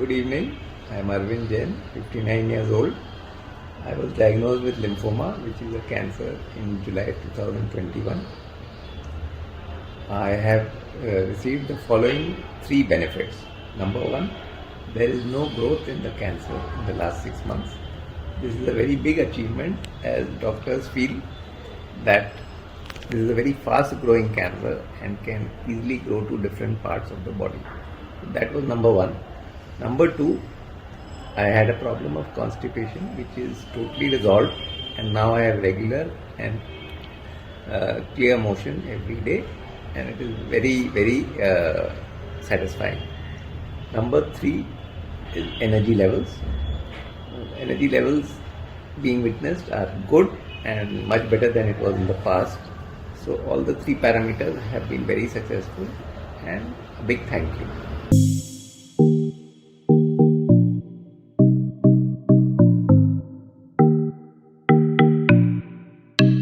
Good evening. I am Arvind Jain, 59 years old. I was diagnosed with lymphoma, which is a cancer, in July 2021. I have received the following 3 benefits. Number 1, there is no growth in the cancer in the last 6 months. This is a very big achievement, as doctors feel that this is a very fast growing cancer and can easily grow to different parts of the body. That was number 1. Number 2, I had a problem of constipation, which is totally resolved, and now I have regular and clear motion every day, and it is very satisfying. Number 3 is energy levels. Energy levels being witnessed are good and much better than it was in the past. So all the 3 parameters have been very successful, and a big thank you.